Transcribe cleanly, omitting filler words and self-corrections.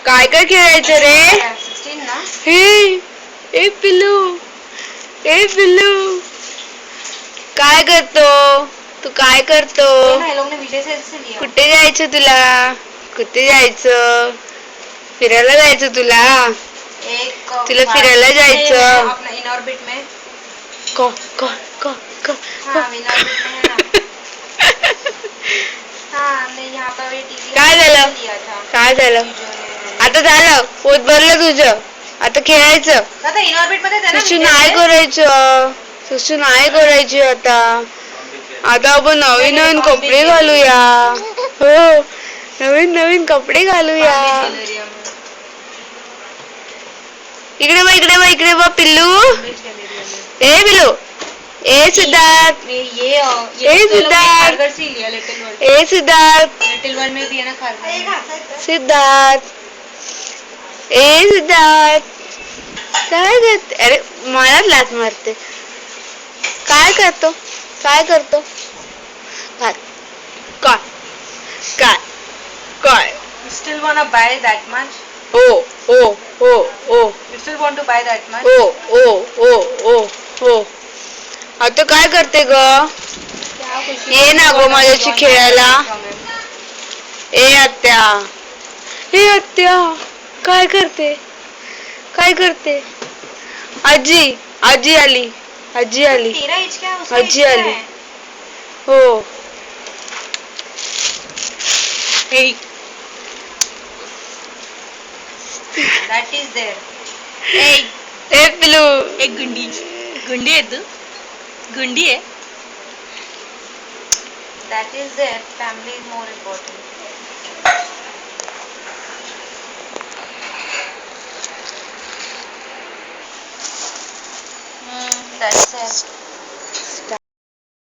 काय काय खेळायचं रे? 16 ना? हे ए पिल्लू, ए पिल्लू, काय करतो तू? काय करतो? कुठे जायचं तुला? कुठे जायचं? फिरायला जायचं तुला? तुला फिरायला जायचं? अपना इन ऑर्बिट में क क क क हाँ इन ऑर्बिट में है ना। हाँ हमने यहाँ पर टीवी काय झालं? लिया था। काय झालं? आता झालं, पोट भरलं तुझं, आता खेळायचं. आता इन ऑर्बिट मध्ये आहे ना सुसू नाही करायचं, सुसू नाही करायची आता. आता आपण नवीन नवीन कपडे घालूया. हो, नवीन नवीन कपडे घालूया. इकडे बघ, इकडे बघ, इकडे बघ पिल्लू. ए पिल्लू, ए सिद्धार्थ, ए सिद्धार्थ, ए सिद्धार्थ, लिटिल वर्ल्ड में भी है ना खारघर। सिद्धार्थ, ए सिद्धार्थ, काय करते? अरे मलाच लाथ मारते. काय करतो? काय करतो? काय काय काय काय? You still wanna buy that much? O O O O You still want to buy that much? ओ ओ ओ ओ ओ आता काय करते ग? ये ना गो माझ्याशी खेळायला. ए आत्या, ए आत्या, काय करते? काय करते? आजी, आजी आली, आजी आली, तेरा एज क्या है, उसका आजी एज क्या आली. है? हो. हे That is there. Hey, ए पिलू, एक गुंडी, गुंडी है तू? गुंडी है? That is there. Family is more important. That's it.